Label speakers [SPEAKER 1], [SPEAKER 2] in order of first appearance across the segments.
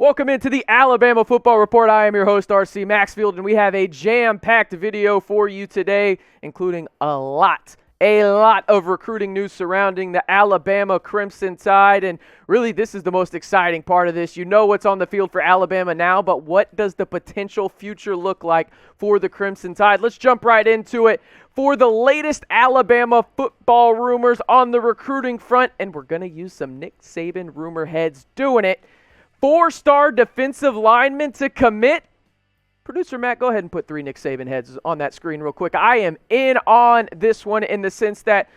[SPEAKER 1] Welcome into the Alabama Football Report. I am your host, RC Maxfield, and we have a jam-packed video for you today, including a lot of recruiting news surrounding the Alabama Crimson Tide. And really, this is the most exciting part of this. You know what's on the field for Alabama now, but what does the potential future look like for the Crimson Tide? Let's jump right into it. For the latest Alabama football rumors on the recruiting front, and we're going to use some Nick Saban rumor heads doing it. 4-star defensive lineman to commit. Producer Matt, go ahead and put 3 Nick Saban heads on that screen real quick. I am in on this one in the sense that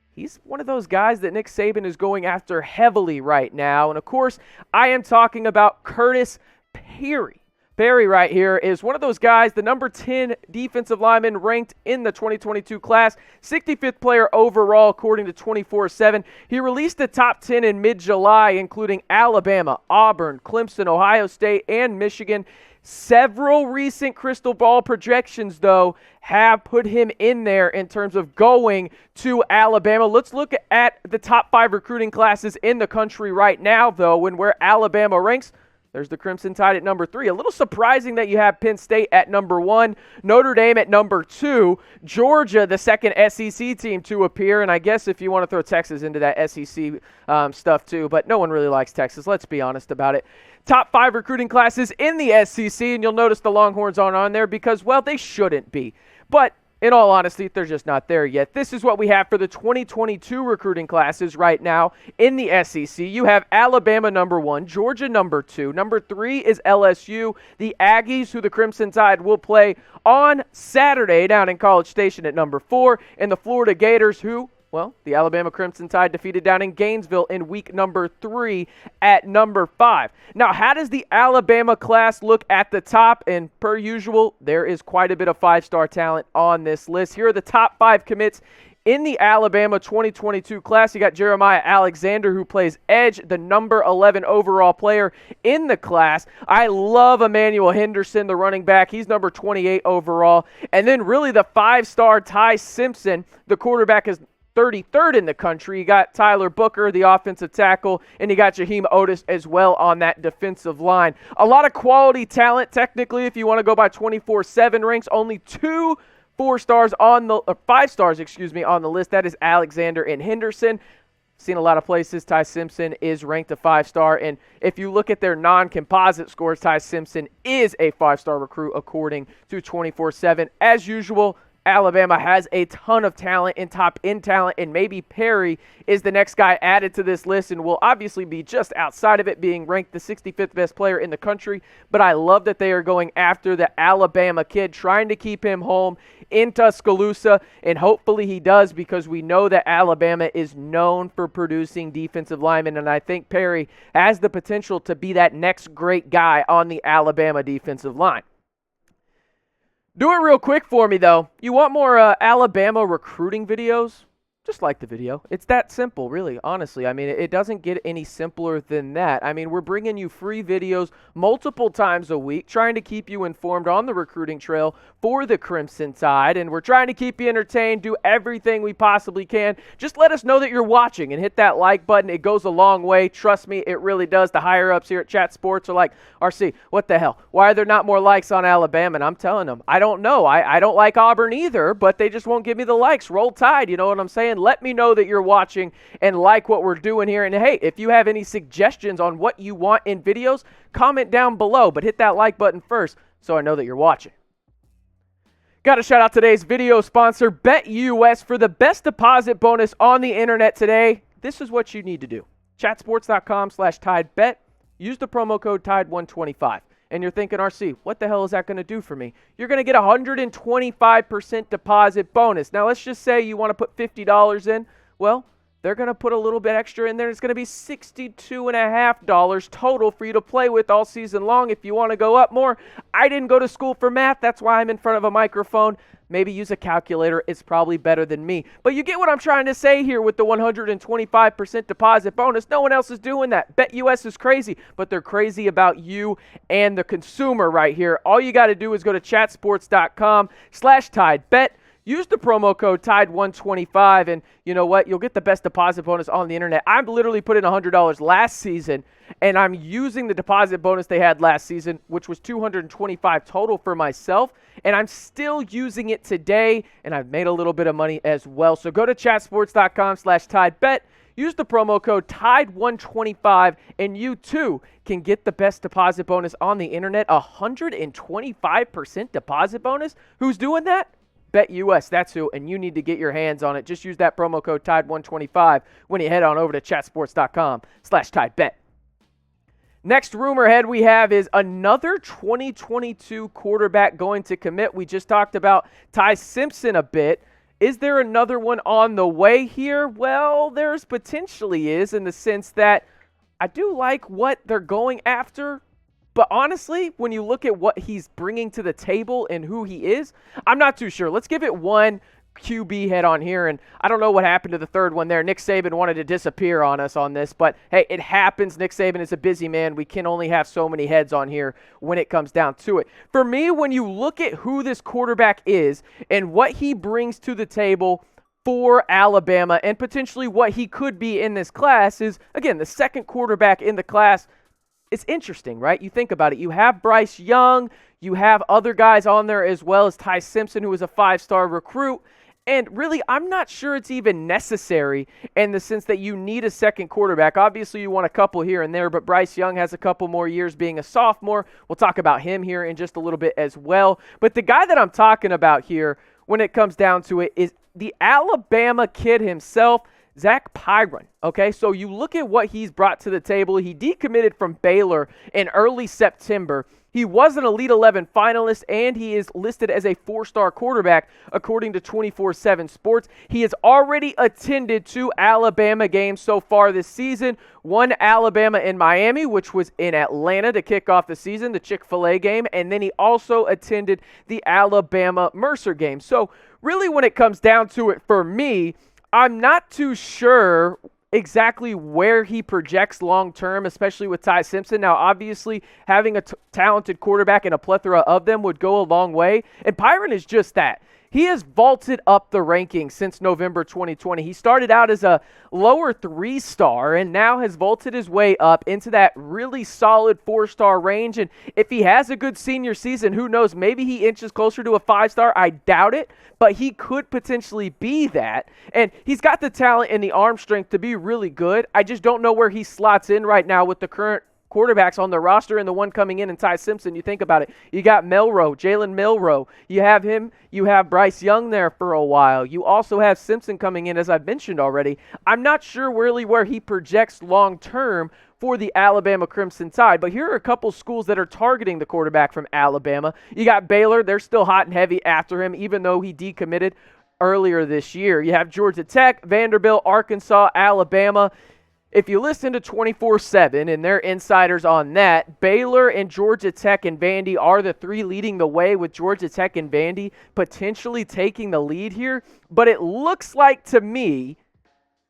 [SPEAKER 1] he's one of those guys that Nick Saban is going after heavily right now. And of course, I am talking about Khurtiss Perry. Perry right here is one of those guys, the number 10 defensive lineman ranked in the 2022 class, 65th player overall according to 24/7. He released the top 10 in mid-July, including Alabama, Auburn, Clemson, Ohio State, and Michigan. Several recent crystal ball projections, though, have put him in there in terms of going to Alabama. Let's look at the top 5 recruiting classes in the country right now, though, and where Alabama ranks. There's the Crimson Tide at number 3. A little surprising that you have Penn State at number 1, Notre Dame at number 2, Georgia, the second SEC team to appear, and I guess if you want to throw Texas into that SEC stuff too, but no one really likes Texas. Let's be honest about it. Top 5 recruiting classes in the SEC, and you'll notice the Longhorns aren't on there because, well, they shouldn't be. But in all honesty, they're just not there yet. This is what we have for the 2022 recruiting classes right now in the SEC. You have Alabama number 1, Georgia number 2. Number 3 is LSU. The Aggies, who the Crimson Tide will play on Saturday down in College Station at number 4. And the Florida Gators, who, well, the Alabama Crimson Tide defeated down in Gainesville in week number 3 at number 5. Now, how does the Alabama class look at the top? And per usual, there is quite a bit of 5-star talent on this list. Here are the top 5 commits in the Alabama 2022 class. You got Jeremiah Alexander, who plays edge, the number 11 overall player in the class. I love Emmanuel Henderson, the running back. He's number 28 overall. And then really the 5-star Ty Simpson, the quarterback, is 33rd in the country. You got Tyler Booker, the offensive tackle, and you got Jaheim Otis as well on that defensive line. A lot of quality talent, technically, if you want to go by 24/7 ranks. Only 2 5 stars on the list. That is Alexander and Henderson. Seen a lot of places. Ty Simpson is ranked a 5-star, and if you look at their non-composite scores, Ty Simpson is a 5-star recruit according to 24/7. As usual, Alabama has a ton of talent and top-end talent, and maybe Perry is the next guy added to this list and will obviously be just outside of it, being ranked the 65th best player in the country. But I love that they are going after the Alabama kid, trying to keep him home in Tuscaloosa, and hopefully he does, because we know that Alabama is known for producing defensive linemen, and I think Perry has the potential to be that next great guy on the Alabama defensive line. Do it real quick for me, though. You want more Alabama recruiting videos? Just like the video. It's that simple, really, honestly. I mean, it doesn't get any simpler than that. I mean, we're bringing you free videos multiple times a week, trying to keep you informed on the recruiting trail for the Crimson Tide, and we're trying to keep you entertained, do everything we possibly can. Just let us know that you're watching and hit that like button. It goes a long way. Trust me, it really does. The higher-ups here at Chat Sports are like, RC, what the hell? Why are there not more likes on Alabama? And I'm telling them, I don't know. I don't like Auburn either, but they just won't give me the likes. Roll Tide, you know what I'm saying? Let me know that you're watching and like what we're doing here. And hey, if you have any suggestions on what you want in videos, comment down below, but hit that like button first so I know that you're watching. Got to shout out today's video sponsor, BetUS, for the best deposit bonus on the internet today. This is what you need to do. Chatsports.com/TideBet. Use the promo code TIDE125. And you're thinking, RC, what the hell is that going to do for me? You're going to get a 125% deposit bonus. Now, let's just say you want to put $50 in. Well, they're going to put a little bit extra in there. It's going to be $62.50 total for you to play with all season long. If you want to go up more, I didn't go to school for math. That's why I'm in front of a microphone. Maybe use a calculator. It's probably better than me. But you get what I'm trying to say here with the 125% deposit bonus. No one else is doing that. BetUS is crazy, but they're crazy about you and the consumer right here. All you got to do is go to chatsports.com/TideBet. use the promo code TIDE125, and you know what? You'll get the best deposit bonus on the internet. I literally put in $100 last season, and I'm using the deposit bonus they had last season, which was $225 total for myself, and I'm still using it today, and I've made a little bit of money as well. So go to chatsports.com/TideBet. Use the promo code TIDE125, and you too can get the best deposit bonus on the internet, 125% deposit bonus. Who's doing that? BetUS, that's who, and you need to get your hands on it. Just use that promo code TIDE125 when you head on over to chatsports.com/TideBet. Next rumor head we have is another 2022 quarterback going to commit. We just talked about Ty Simpson a bit. Is there another one on the way here? Well, there's potentially is, in the sense that I do like what they're going after. But honestly, when you look at what he's bringing to the table and who he is, I'm not too sure. Let's give it one QB head on here, and I don't know what happened to the third one there. Nick Saban wanted to disappear on us on this, but hey, it happens. Nick Saban is a busy man. We can only have so many heads on here when it comes down to it. For me, when you look at who this quarterback is and what he brings to the table for Alabama and potentially what he could be in this class is, again, the second quarterback in the class. It's interesting, right? You think about it. You have Bryce Young. You have other guys on there as well as Ty Simpson, who is a 5-star recruit. And really, I'm not sure it's even necessary in the sense that you need a second quarterback. Obviously, you want a couple here and there, but Bryce Young has a couple more years being a sophomore. We'll talk about him here in just a little bit as well. But the guy that I'm talking about here, when it comes down to it, is the Alabama kid himself, Zach Pyron. Okay, so you look at what he's brought to the table. He decommitted from Baylor in early September. He was an Elite 11 finalist, and he is listed as a 4-star quarterback, according to 24/7 Sports. He has already attended 2 Alabama games so far this season. One Alabama in Miami, which was in Atlanta to kick off the season, the Chick-fil-A game, and then he also attended the Alabama-Mercer game. So really, when it comes down to it for me, I'm not too sure exactly where he projects long-term, especially with Ty Simpson. Now, obviously, having a talented quarterback and a plethora of them would go a long way, and Pyron is just that. He has vaulted up the rankings since November 2020. He started out as a lower 3-star and now has vaulted his way up into that really solid 4-star range. And if he has a good senior season, who knows, maybe he inches closer to a 5-star. I doubt it, but he could potentially be that. And he's got the talent and the arm strength to be really good. I just don't know where he slots in right now with the current quarterbacks on the roster and the one coming in and Ty Simpson. You think about it. You got Jalen Milroe. You have him. You have Bryce Young there for a while. You also have Simpson coming in, as I've mentioned already. I'm not sure really where he projects long-term for the Alabama Crimson Tide, but here are a couple schools that are targeting the quarterback from Alabama. You got Baylor. They're still hot and heavy after him, even though he decommitted earlier this year. You have Georgia Tech, Vanderbilt, Arkansas, Alabama. If you listen to 24/7 and their insiders on that, Baylor and Georgia Tech and Vandy are the 3 leading the way, with Georgia Tech and Vandy potentially taking the lead here. But it looks like to me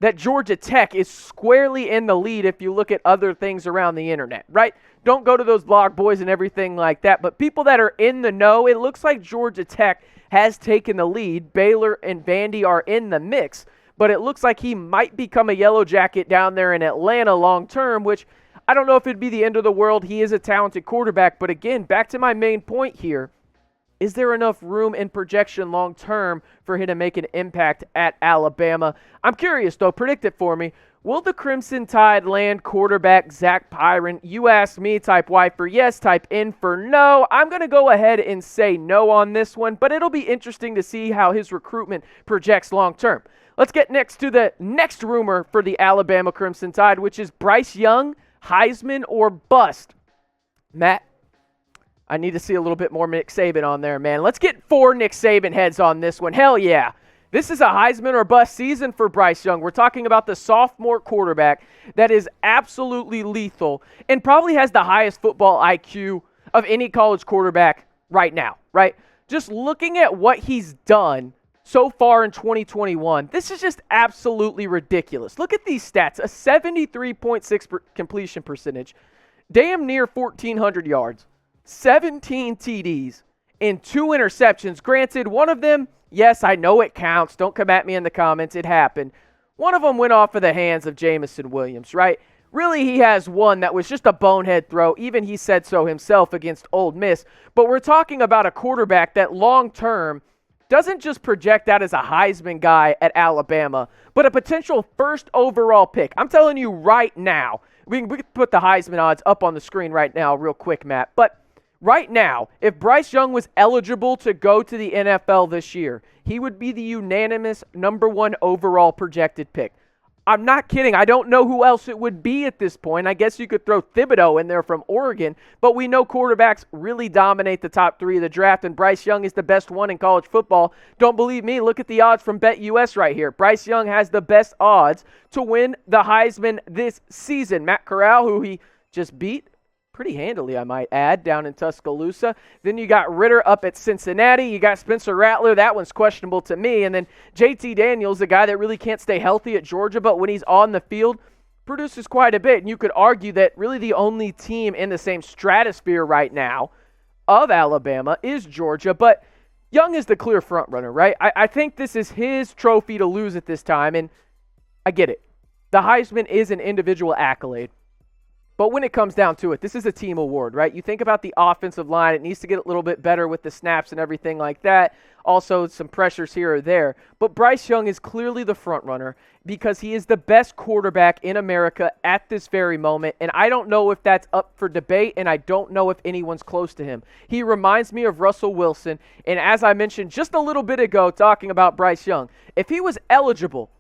[SPEAKER 1] that Georgia Tech is squarely in the lead if you look at other things around the internet, right? Don't go to those blog boys and everything like that, but people that are in the know, it looks like Georgia Tech has taken the lead. Baylor and Vandy are in the mix. But it looks like he might become a Yellow Jacket down there in Atlanta long term, which I don't know if it'd be the end of the world. He is a talented quarterback. But again, back to my main point here, is there enough room and projection long term for him to make an impact at Alabama? I'm curious, though. Predict it for me. Will the Crimson Tide land quarterback Zach Pyron? You ask me, type Y for yes, type N for no. I'm going to go ahead and say no on this one, but it'll be interesting to see how his recruitment projects long term. Let's get next to the next rumor for the Alabama Crimson Tide, which is Bryce Young, Heisman or bust. Matt, I need to see a little bit more Nick Saban on there, man. Let's get 4 Nick Saban heads on this one. Hell yeah. This is a Heisman or bust season for Bryce Young. We're talking about the sophomore quarterback that is absolutely lethal and probably has the highest football IQ of any college quarterback right now, right? Just looking at what he's done so far in 2021, this is just absolutely ridiculous. Look at these stats. A 73.6% completion percentage, damn near 1,400 yards, 17 TDs, and 2 interceptions. Granted, one of them, yes, I know it counts. Don't come at me in the comments. It happened. One of them went off of the hands of Jamison Williams, right? Really, he has one that was just a bonehead throw. Even he said so himself against Ole Miss. But we're talking about a quarterback that long-term doesn't just project out as a Heisman guy at Alabama, but a potential first overall pick. I'm telling you right now, we can put the Heisman odds up on the screen right now real quick, Matt. But right now, if Bryce Young was eligible to go to the NFL this year, he would be the unanimous #1 overall projected pick. I'm not kidding. I don't know who else it would be at this point. I guess you could throw Thibodeau in there from Oregon, but we know quarterbacks really dominate the top 3 of the draft, and Bryce Young is the best one in college football. Don't believe me? Look at the odds from BetUS right here. Bryce Young has the best odds to win the Heisman this season. Matt Corral, who he just beat pretty handily, I might add, down in Tuscaloosa. Then you got Ritter up at Cincinnati. You got Spencer Rattler. That one's questionable to me. And then JT Daniels, the guy that really can't stay healthy at Georgia, but when he's on the field, produces quite a bit. And you could argue that really the only team in the same stratosphere right now of Alabama is Georgia. But Young is the clear front runner, right? I think this is his trophy to lose at this time. And I get it. The Heisman is an individual accolade. But when it comes down to it, this is a team award, right? You think about the offensive line. It needs to get a little bit better with the snaps and everything like that. Also, some pressures here or there. But Bryce Young is clearly the front runner because he is the best quarterback in America at this very moment. And I don't know if that's up for debate, and I don't know if anyone's close to him. He reminds me of Russell Wilson. And as I mentioned just a little bit ago talking about Bryce Young, if he was eligible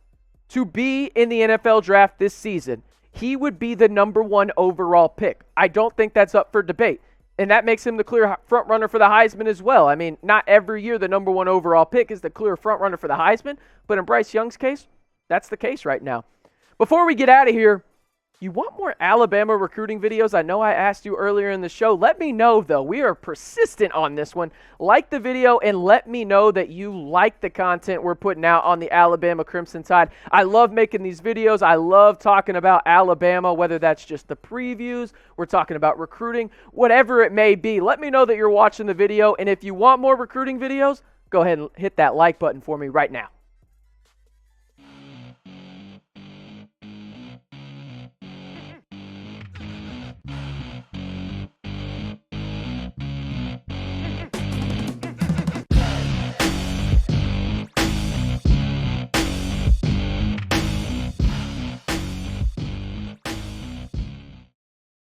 [SPEAKER 1] to be in the NFL draft this season, he would be the #1 overall pick. I don't think that's up for debate. And that makes him the clear front runner for the Heisman as well. I mean, not every year the #1 overall pick is the clear front runner for the Heisman, but in Bryce Young's case, that's the case right now. Before we get out of here, you want more Alabama recruiting videos? I know I asked you earlier in the show. Let me know, though. We are persistent on this one. Like the video and let me know that you like the content we're putting out on the Alabama Crimson Tide. I love making these videos. I love talking about Alabama, whether that's just the previews, we're talking about recruiting, whatever it may be. Let me know that you're watching the video, and if you want more recruiting videos, go ahead and hit that like button for me right now.